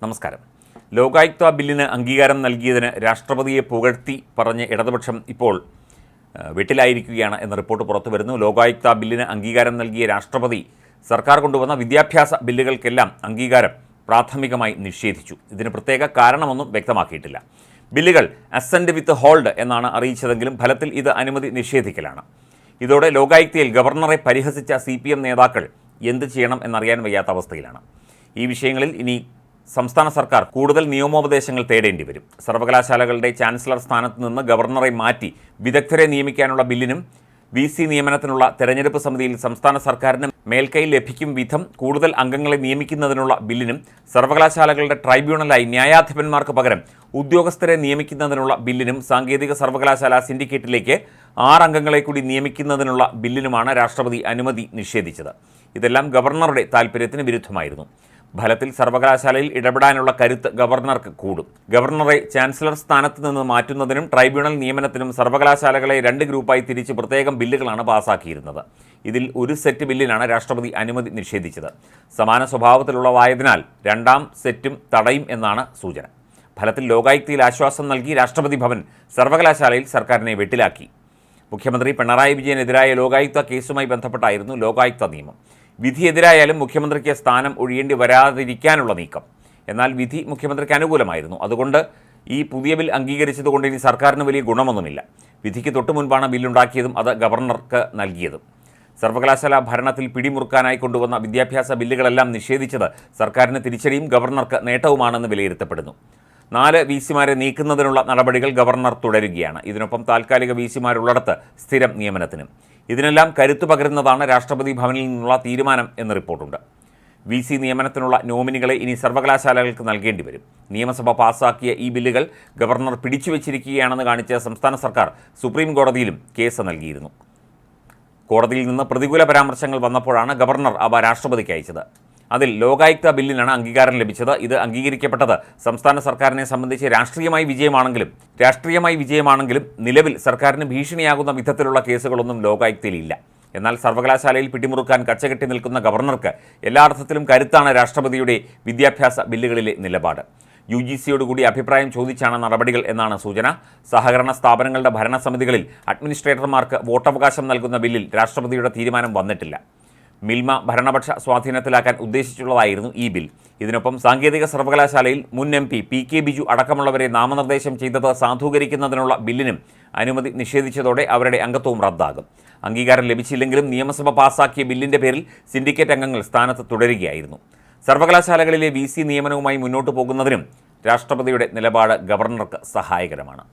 നമസ്കാരം. ലോകായുക്ത ബില്ലിന് അംഗീകാരം നൽകിയതിന് രാഷ്ട്രപതിയെ പുകഴ്ത്തി പറഞ്ഞ് ഇടതുപക്ഷം ഇപ്പോൾ വെട്ടിലായിരിക്കുകയാണ് എന്ന റിപ്പോർട്ട് പുറത്തു വരുന്നു. ലോകായുക്ത ബില്ലിന് അംഗീകാരം നൽകിയ രാഷ്ട്രപതി സർക്കാർ കൊണ്ടുവന്ന വിദ്യാഭ്യാസ ബില്ലുകൾക്കെല്ലാം അംഗീകാരം പ്രാഥമികമായി നിഷേധിച്ചു. ഇതിന് പ്രത്യേക കാരണമൊന്നും വ്യക്തമാക്കിയിട്ടില്ല. ബില്ലുകൾ അസെൻഡ് വിത്ത് ഹോൾഡ് എന്നാണ് അറിയിച്ചതെങ്കിലും ഫലത്തിൽ ഇത് അനുമതി നിഷേധിക്കലാണ്. ഇതോടെ ലോകായുക്തയിൽ ഗവർണറെ പരിഹസിച്ച CPM നേതാക്കൾ എന്ത് ചെയ്യണം എന്നറിയാൻ വയ്യാത്ത അവസ്ഥയിലാണ്. ഈ വിഷയങ്ങളിൽ ഇനി സംസ്ഥാന സർക്കാർ കൂടുതൽ നിയമോപദേശങ്ങൾ തേടേണ്ടി വരും. സർവകലാശാലകളുടെ ചാൻസലർ സ്ഥാനത്ത് നിന്ന് ഗവർണറെ മാറ്റി വിദഗ്ധരെ നിയമിക്കാനുള്ള ബില്ലിനും VC നിയമനത്തിനുള്ള തെരഞ്ഞെടുപ്പ് സമിതിയിൽ സംസ്ഥാന സർക്കാരിന് മേൽക്കൈ ലഭിക്കും വിധം കൂടുതൽ അംഗങ്ങളെ നിയമിക്കുന്നതിനുള്ള ബില്ലിനും സർവകലാശാലകളുടെ ട്രൈബ്യൂണലായി ന്യായാധിപന്മാർക്ക് പകരം ഉദ്യോഗസ്ഥരെ നിയമിക്കുന്നതിനുള്ള ബില്ലിനും സാങ്കേതിക സർവകലാശാല സിൻഡിക്കേറ്റിലേക്ക് 6 അംഗങ്ങളെ കൂടി നിയമിക്കുന്നതിനുള്ള ബില്ലിനുമാണ് രാഷ്ട്രപതി അനുമതി നിഷേധിച്ചത്. ഇതെല്ലാം ഗവർണറുടെ താൽപ്പര്യത്തിന് വിരുദ്ധമായിരുന്നു. ഫലത്തിൽ സർവകലാശാലയിൽ ഇടപെടാനുള്ള കരുത്ത് ഗവർണർക്ക് കൂടും. ഗവർണറെ ചാൻസലർ സ്ഥാനത്ത് നിന്ന് മാറ്റുന്നതിനും ട്രൈബ്യൂണൽ നിയമനത്തിനും സർവകലാശാലകളെ 2 ഗ്രൂപ്പായി തിരിച്ച് പ്രത്യേകം ബില്ലുകളാണ് പാസാക്കിയിരുന്നത്. ഇതിൽ ഒരു സെറ്റ് ബില്ലിനാണ് രാഷ്ട്രപതി അനുമതി നിഷേധിച്ചത്. സമാന സ്വഭാവത്തിലുള്ളതായതിനാൽ 2ാം സെറ്റും തടയും എന്നാണ് സൂചന. ഫലത്തിൽ ലോകായുക്തയിൽ ആശ്വാസം നൽകി രാഷ്ട്രപതി ഭവൻ സർവകലാശാലയിൽ സർക്കാരിനെ വെട്ടിലാക്കി. മുഖ്യമന്ത്രി പിണറായി വിജയനെതിരായ ലോകായുക്ത കേസുമായി ബന്ധപ്പെട്ടായിരുന്നു ലോകായുക്ത നിയമം. വിധിയെതിരായാലും മുഖ്യമന്ത്രിക്ക് സ്ഥാനം ഒഴിയേണ്ടി വരാതിരിക്കാനുള്ള നീക്കം. എന്നാൽ വിധി മുഖ്യമന്ത്രിക്ക് അനുകൂലമായിരുന്നു. അതുകൊണ്ട് ഈ പുതിയ ബിൽ അംഗീകരിച്ചതുകൊണ്ട് ഇനി സർക്കാരിന് വലിയ ഗുണമൊന്നുമില്ല. വിധിക്ക് തൊട്ടു മുൻപാണ് ബില്ലുണ്ടാക്കിയതും അത് ഗവർണർക്ക് നൽകിയതും. സർവകലാശാല ഭരണത്തിൽ പിടിമുറുക്കാനായി കൊണ്ടുവന്ന വിദ്യാഭ്യാസ ബില്ലുകളെല്ലാം നിഷേധിച്ചത് സർക്കാരിന് തിരിച്ചടിയും ഗവർണർക്ക് നേട്ടവുമാണെന്ന് വിലയിരുത്തപ്പെടുന്നു. 4 VCമാരെ നീക്കുന്നതിനുള്ള നടപടികൾ ഗവർണർ തുടരുകയാണ്. ഇതിനൊപ്പം താൽക്കാലിക VCമാരുള്ളിടത്ത് സ്ഥിരം നിയമനത്തിനും. ഇതിനെല്ലാം കരുത്തു പകരുന്നതാണ് രാഷ്ട്രപതി ഭവനിൽ നിന്നുള്ള തീരുമാനം എന്ന് റിപ്പോർട്ടുണ്ട്. VC നിയമനത്തിനുള്ള നോമിനികളെ ഇനി സർവകലാശാലകൾക്ക് നൽകേണ്ടി വരും. നിയമസഭ പാസ്സാക്കിയ ഈ ബില്ലുകൾ ഗവർണർ പിടിച്ചുവെച്ചിരിക്കുകയാണെന്ന് കാണിച്ച് സംസ്ഥാന സർക്കാർ സുപ്രീം കോടതിയിലും കേസ് നൽകിയിരുന്നു. കോടതിയിൽ നിന്ന് പ്രതികൂല പരാമർശങ്ങൾ വന്നപ്പോഴാണ് ഗവർണർ അവ രാഷ്ട്രപതിക്ക് അയച്ചത്. അതിൽ ലോകായുക്ത ബില്ലിനാണ് അംഗീകാരം ലഭിച്ചത്. ഇത് അംഗീകരിക്കപ്പെട്ടത് സംസ്ഥാന സർക്കാരിനെ സംബന്ധിച്ച് രാഷ്ട്രീയമായി വിജയമാണെങ്കിലും നിലവിൽ സർക്കാരിന് ഭീഷണിയാകുന്ന വിധത്തിലുള്ള കേസുകളൊന്നും ലോകായുക്തയിലില്ല. എന്നാൽ സർവകലാശാലയിൽ പിടിമുറുക്കാൻ കച്ചകെട്ടി നിൽക്കുന്ന ഗവർണർക്ക് എല്ലാ അർത്ഥത്തിലും കരുത്താണ് രാഷ്ട്രപതിയുടെ വിദ്യാഭ്യാസ ബില്ലുകളിലെ നിലപാട്. UGCയോടുകൂടി അഭിപ്രായം ചോദിച്ചാണ് നടപടികൾ എന്നാണ് സൂചന. സഹകരണ സ്ഥാപനങ്ങളുടെ ഭരണസമിതികളിൽ അഡ്മിനിസ്ട്രേറ്റർമാർക്ക് വോട്ടവകാശം നൽകുന്ന ബില്ലിൽ രാഷ്ട്രപതിയുടെ തീരുമാനം വന്നിട്ടില്ല. മിൽമ ഭരണപക്ഷ സ്വാധീനത്തിലാക്കാൻ ഉദ്ദേശിച്ചുള്ളതായിരുന്നു ഈ ബിൽ. ഇതിനൊപ്പം സാങ്കേതിക സർവകലാശാലയിൽ മുൻ MP PK ബിജു അടക്കമുള്ളവരെ നാമനിർദ്ദേശം ചെയ്തത് സാധൂകരിക്കുന്നതിനുള്ള ബില്ലിനും അനുമതി നിഷേധിച്ചതോടെ അവരുടെ അംഗത്വവും റദ്ദാകും. അംഗീകാരം ലഭിച്ചില്ലെങ്കിലും നിയമസഭ പാസാക്കിയ ബില്ലിൻ്റെ പേരിൽ സിൻഡിക്കേറ്റ് അംഗങ്ങൾ സ്ഥാനത്ത് തുടരുകയായിരുന്നു. സർവകലാശാലകളിലെ VC നിയമനവുമായി മുന്നോട്ടു പോകുന്നതിനും രാഷ്ട്രപതിയുടെ നിലപാട് ഗവർണർക്ക് സഹായകരമാണ്.